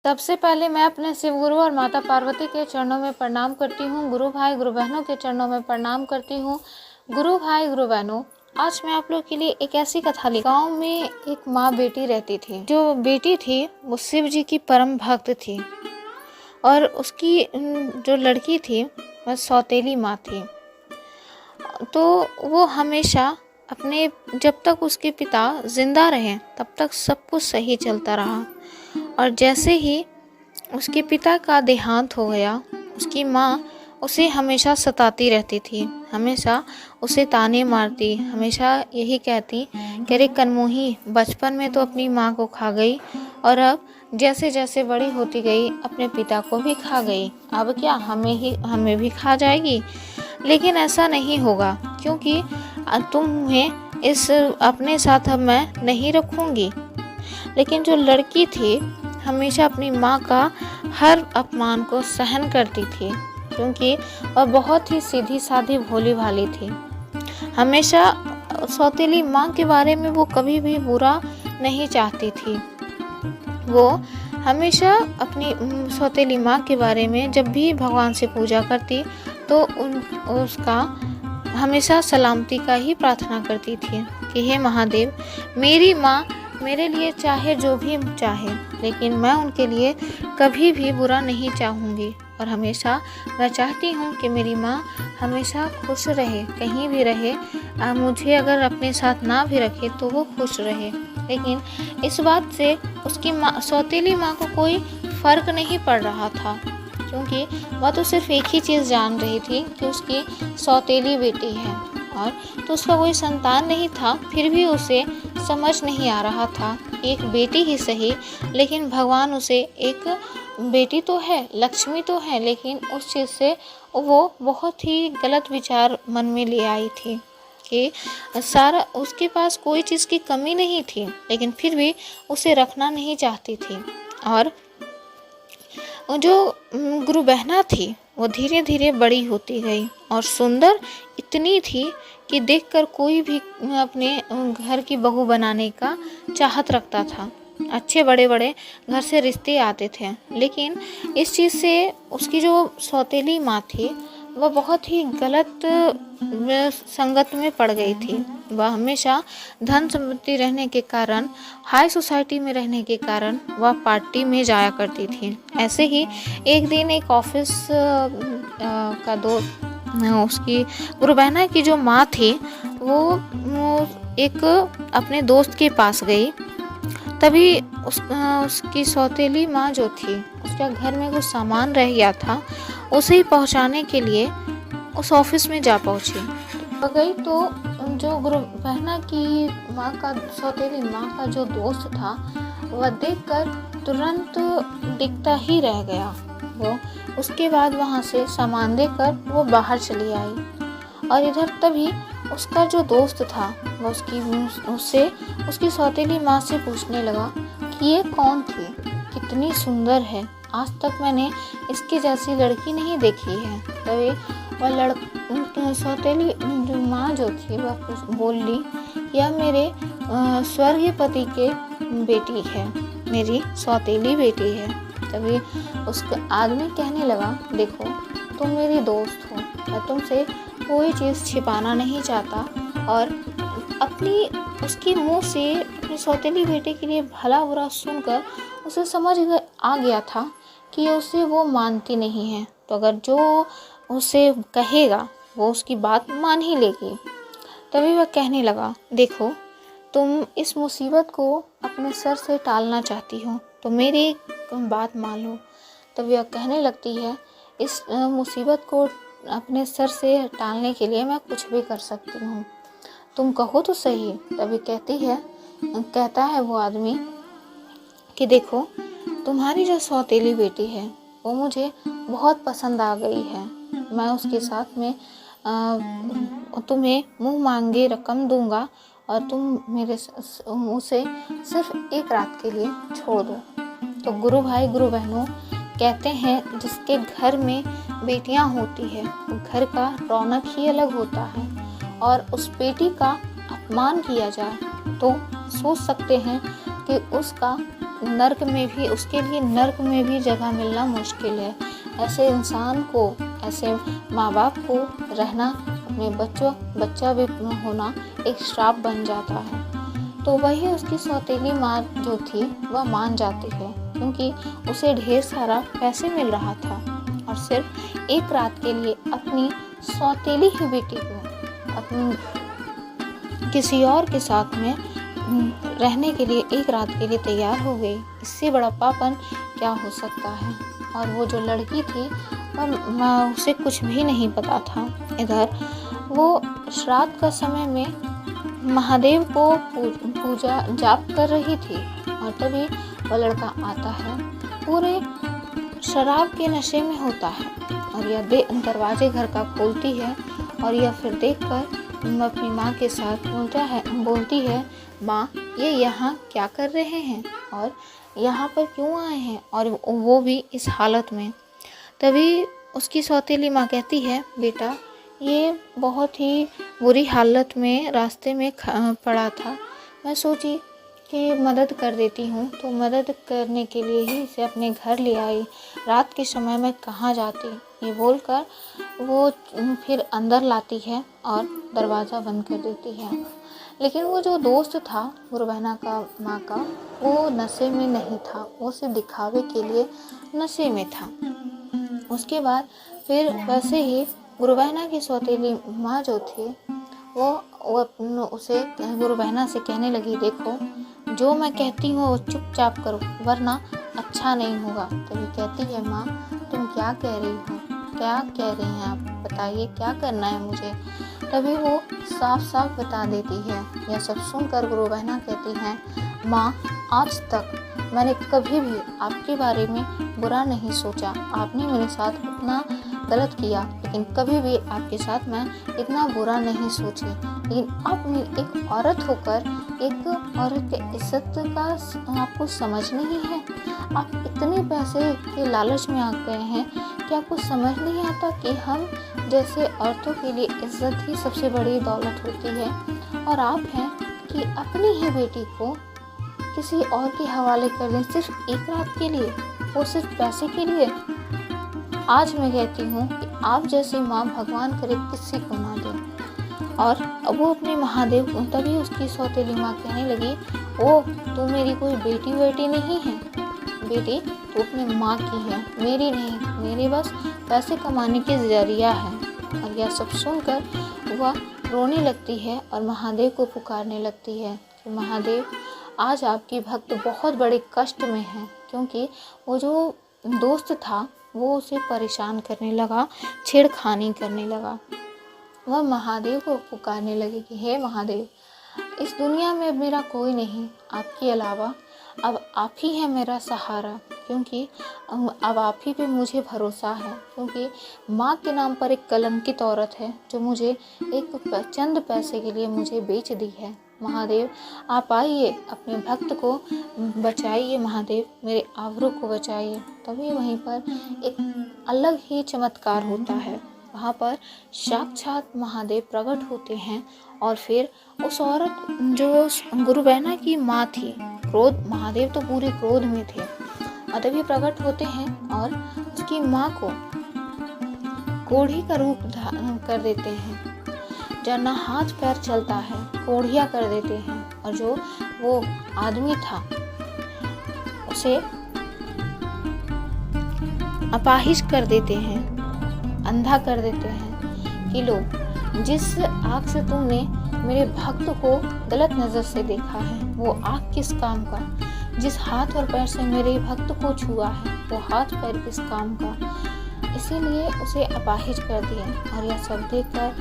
सबसे पहले मैं अपने शिव गुरु और माता पार्वती के चरणों में प्रणाम करती हूँ। गुरु भाई गुरु बहनों के चरणों में प्रणाम करती हूँ। गुरु भाई गुरु बहनों, आज मैं आप लोग के लिए एक ऐसी कथा ली। गाँव में एक माँ बेटी रहती थी। जो बेटी थी वो शिव जी की परम भक्त थी और उसकी जो लड़की थी वह सौतेली माँ थी। तो वो हमेशा अपने जब तक उसके पिता जिंदा रहे तब तक सब कुछ सही चलता रहा, और जैसे ही उसके पिता का देहांत हो गया, उसकी माँ उसे हमेशा सताती रहती थी, हमेशा उसे ताने मारती, हमेशा यही कहती कि अरे कनमुही, बचपन में तो अपनी माँ को खा गई और अब जैसे जैसे बड़ी होती गई अपने पिता को भी खा गई, अब क्या हमें भी खा जाएगी। लेकिन ऐसा नहीं होगा, क्योंकि तुम्हें इस अपने साथ अब मैं नहीं रखूँगी। लेकिन जो लड़की थी हमेशा अपनी माँ का हर अपमान को सहन करती थी, क्योंकि वह बहुत ही सीधी साधी भोली भाली थी। हमेशा सौतेली माँ के बारे में वो कभी भी बुरा नहीं चाहती थी। वो हमेशा अपनी सौतेली माँ के बारे में जब भी भगवान से पूजा करती तो उसका हमेशा सलामती का ही प्रार्थना करती थी कि हे महादेव, मेरी माँ मेरे लिए चाहे जो भी चाहे, लेकिन मैं उनके लिए कभी भी बुरा नहीं चाहूँगी। और हमेशा मैं चाहती हूँ कि मेरी माँ हमेशा खुश रहे, कहीं भी रहे, मुझे अगर अपने साथ ना भी रखे तो वो खुश रहे। लेकिन इस बात से उसकी माँ, सौतेली माँ को कोई फ़र्क नहीं पड़ रहा था, क्योंकि वह तो सिर्फ एक ही चीज़ जान रही थी कि उसकी सौतेली बेटी है, और तो उसका कोई संतान नहीं था। फिर भी उसे समझ नहीं आ रहा था, एक बेटी ही सही, लेकिन भगवान उसे एक बेटी तो है, लक्ष्मी तो है, लेकिन उस चीज़ से वो बहुत ही गलत विचार मन में ले आई थी कि सारा उसके पास कोई चीज़ की कमी नहीं थी, लेकिन फिर भी उसे रखना नहीं चाहती थी। और जो गुरु बहना थी वो धीरे धीरे बड़ी होती गई और सुंदर इतनी थी कि देखकर कोई भी अपने घर की बहू बनाने का चाहत रखता था। अच्छे बड़े बड़े घर से रिश्ते आते थे, लेकिन इस चीज़ से उसकी जो सौतेली माँ थी वह बहुत ही गलत संगत में पड़ गई थी। वह हमेशा धन संपत्ति रहने के कारण, हाई सोसाइटी में रहने के कारण वह पार्टी में जाया करती थी। ऐसे ही एक दिन एक ऑफिस का दोस्त, उसकी गुरु बहना की जो माँ थी वो एक अपने दोस्त के पास गई। तभी उसकी सौतेली माँ जो थी, उसका घर में कुछ सामान रह गया था, उसे ही पहुँचाने के लिए उस ऑफिस में जा पहुँची। गई तो जो गुरु बहना की माँ का, सौतेली माँ का जो दोस्त था, वह देखकर तुरंत दिखता ही रह गया। वो उसके बाद वहाँ से सामान देकर वो बाहर चली आई, और इधर तभी उसका जो दोस्त था वो उसकी सौतेली माँ से पूछने लगा कि ये कौन थी, कितनी सुंदर है, आज तक मैंने इसकी जैसी लड़की नहीं देखी है। तभी वह सौतेली माँ जो थी वह बोली, यह मेरे स्वर्गीय पति के बेटी है, मेरी सौतेली बेटी है। तभी उसका आदमी कहने लगा, देखो तुम मेरी दोस्त हो, मैं तुमसे कोई चीज़ छिपाना नहीं चाहता, और उसकी मुंह से अपनी सौतेली बेटे के लिए भला बुरा सुनकर उसे आ गया था कि उसे वो मानती नहीं है, तो अगर जो उसे कहेगा वो उसकी बात मान ही लेगी। तभी वह कहने लगा, देखो तुम इस मुसीबत को अपने सर से टालना चाहती हो तो मेरी बात मान लो। तभी वह कहने लगती है, इस मुसीबत को अपने सर से टालने के लिए मैं कुछ भी कर सकती हूँ, तुम कहो तो सही। तभी कहता है वो आदमी कि देखो तुम्हारी जो सौतेली बेटी है वो मुझे बहुत पसंद आ गई है, मैं उसके साथ में तुम्हें मुँह मांगे रकम दूंगा और तुम उसे सिर्फ एक रात के लिए छोड़ दो। तो गुरु भाई गुरु बहनों, कहते हैं जिसके घर में बेटियां होती है वो घर का रौनक ही अलग होता है, और उस बेटी का अपमान किया जाए तो सोच सकते हैं कि उसका नर्क में भी, उसके लिए नर्क में भी जगह मिलना मुश्किल है। ऐसे इंसान को, ऐसे माँ बाप को रहना, अपने बच्चा भी होना एक श्राप बन जाता है। तो वही उसकी सौतेली माँ जो थी वह मान जाती है, क्योंकि उसे ढेर सारा पैसे मिल रहा था और सिर्फ एक रात के लिए अपनी सौतेली ही बेटी को अपनी किसी और के साथ में रहने के लिए एक रात के लिए तैयार हो गई। इससे बड़ा पापन क्या हो सकता है। और वो जो लड़की थी वह उसे कुछ भी नहीं पता था। इधर वो श्राद्ध का समय में महादेव को पूजा जाप कर रही थी और तभी वह लड़का आता है, पूरे शराब के नशे में होता है और यह दरवाजे घर का खोलती है और यह फिर देखकर अपनी माँ के साथ बोलती है, माँ ये यहाँ क्या कर रहे हैं और यहाँ पर क्यों आए हैं, और वो भी इस हालत में। तभी उसकी सौतेली माँ कहती है, बेटा ये बहुत ही बुरी हालत में रास्ते में पड़ा था, मैं सोची कि मदद कर देती हूँ, तो मदद करने के लिए ही इसे अपने घर ले आई। रात के समय में कहाँ जाती, ये बोलकर वो फिर अंदर लाती है और दरवाज़ा बंद कर देती है। लेकिन वो जो दोस्त था गुरु बहना का माँ का, वो नशे में नहीं था, वो सिर्फ दिखावे के लिए नशे में था। उसके बाद फिर वैसे ही गुरु बहना की सौतेली माँ जो थी वो उसे गुरु बहना से कहने लगी, देखो जो मैं कहती हूँ वो चुपचाप करो वरना अच्छा नहीं होगा। तभी कहती है, माँ तुम क्या कह रही हो, क्या कह रही हैं आप, बताइए क्या करना है मुझे। तभी वो साफ साफ बता देती है। यह सब सुनकर गुरु बहना कहती हैं, माँ आज तक मैंने कभी भी आपके बारे में बुरा नहीं सोचा, आपने मेरे साथ इतना गलत किया लेकिन कभी भी आपके साथ मैं इतना बुरा नहीं सोची। लेकिन आप एक औरत होकर एक औरत के इज्जत का आपको समझ नहीं है। आप इतने पैसे के लालच में आ गए हैं कि आपको समझ नहीं आता कि हम जैसे औरतों के लिए इज्जत ही सबसे बड़ी दौलत होती है, और आप हैं कि अपनी ही बेटी को किसी और के हवाले कर दें सिर्फ एक रात के लिए, वो सिर्फ पैसे के लिए। आज मैं कहती हूँ कि आप जैसी माँ भगवान करे किसी को ना दे। और वो अपने महादेव को, तभी उसकी सौतेली माँ कहने लगी, ओ तू मेरी कोई बेटी नहीं है, बेटी तू अपने माँ की है, मेरी नहीं, मेरे बस पैसे कमाने के जरिया है। और यह सब सुनकर वह रोने लगती है और महादेव को पुकारने लगती है कि महादेव आज आपकी भक्त बहुत बड़े कष्ट में है, क्योंकि वो जो दोस्त था वो उसे परेशान करने लगा, छेड़खानी करने लगा। वह महादेव को पुकारने लगी कि हे महादेव, इस दुनिया में मेरा कोई नहीं आपके अलावा, अब आप ही हैं मेरा सहारा, क्योंकि अब आप ही पे मुझे भरोसा है, क्योंकि माँ के नाम पर एक कलंकित औरत है जो मुझे एक चंद पैसे के लिए मुझे बेच दी है। महादेव आप आइए, अपने भक्त को बचाइए, महादेव मेरे आबरू को बचाइए। तभी वहीं पर एक अलग ही चमत्कार होता है। वहाँ पर साक्षात महादेव प्रकट होते हैं और फिर उस औरत जो गुरु बहना की माँ थी, क्रोध, महादेव तो पूरे क्रोध में थे, और तभी प्रकट होते हैं और उसकी माँ को कोढ़ी का रूप धारण कर देते हैं, जो ना हाथ पैर चलता है, कोढ़िया कर देते हैं, और जो वो आदमी था उसे अपाहिज कर देते हैं, अंधा कर देते हैं कि लो जिस आँख से तुमने मेरे भक्त को गलत नज़र से देखा है वो आँख किस काम का, जिस हाथ और पैर से मेरे भक्त को छुआ है वो हाथ पैर किस काम का। इसीलिए उसे अपाहिज कर दिया। और यह सब देखकर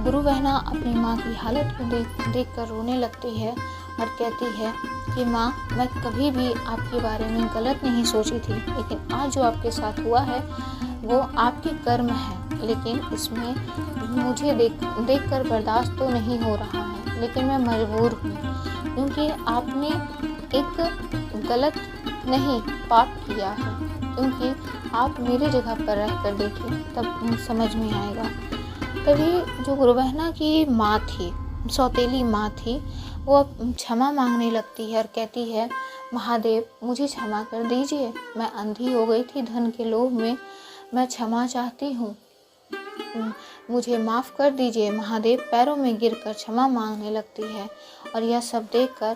गुरु बहना अपनी माँ की हालत को देखकर रोने लगती है और कहती है कि माँ मैं कभी भी आपके बारे में गलत नहीं सोची थी, लेकिन आज जो आपके साथ हुआ है वो आपके कर्म है, लेकिन इसमें मुझे देखकर बर्दाश्त तो नहीं हो रहा है, लेकिन मैं मजबूर हूँ, क्योंकि आपने एक गलत नहीं पाप किया है, क्योंकि आप मेरे जगह पर रह कर देखिए तब समझ में आएगा। तभी जो गुरु बहना की माँ थी, सौतेली माँ थी, वो अब क्षमा मांगने लगती है और कहती है, महादेव मुझे क्षमा कर दीजिए, मैं अंधी हो गई थी धन के लोभ में, मैं क्षमा चाहती हूँ, मुझे माफ़ कर दीजिए। महादेव पैरों में गिरकर क्षमा मांगने लगती है और यह सब देखकर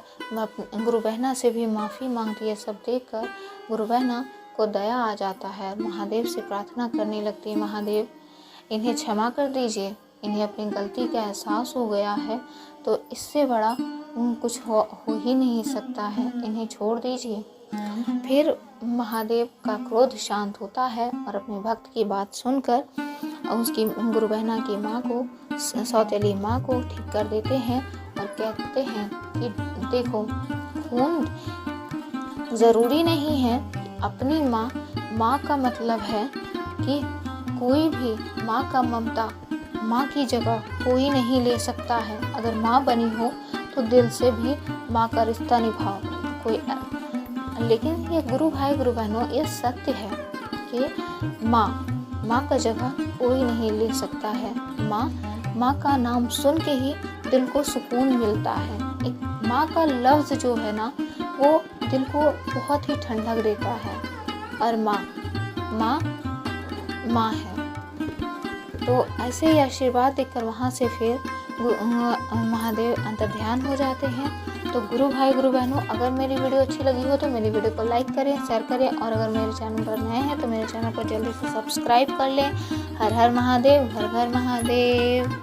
गुरु बहना से भी माफ़ी मांगती है। सब देखकर गुरु बहना को दया आ जाता है और महादेव से प्रार्थना करने लगती है, महादेव इन्हें क्षमा कर दीजिए, इन्हें अपनी गलती का एहसास हो गया है, तो इससे बड़ा कुछ हो ही नहीं सकता है, इन्हें छोड़ दीजिए। फिर महादेव का क्रोध शांत होता है और अपने भक्त की बात सुनकर उसकी गुरु बहना की माँ को, सौतेली माँ को ठीक कर देते हैं और कहते हैं कि देखो, खून ज़रूरी नहीं है अपनी माँ का मतलब है कि कोई भी माँ का ममता, माँ की जगह कोई नहीं ले सकता है। अगर माँ बनी हो तो दिल से भी माँ का रिश्ता निभाओ कोई। लेकिन ये गुरु भाई गुरु बहनों, ये सत्य है कि माँ का जगह कोई नहीं ले सकता है। माँ का नाम सुन के ही दिल को सुकून मिलता है। एक माँ का लफ्ज़ जो है ना, वो दिल को बहुत ही ठंडक देता है। और माँ है। तो ऐसे ही आशीर्वाद देकर वहाँ से फिर महादेव अंतर्ध्यान हो जाते हैं। तो गुरु भाई गुरु बहनों, अगर मेरी वीडियो अच्छी लगी हो तो मेरी वीडियो को लाइक करें, शेयर करें और अगर मेरे चैनल पर नए हैं तो मेरे चैनल को जल्दी से सब्सक्राइब कर लें। हर हर महादेव, हर हर महादेव।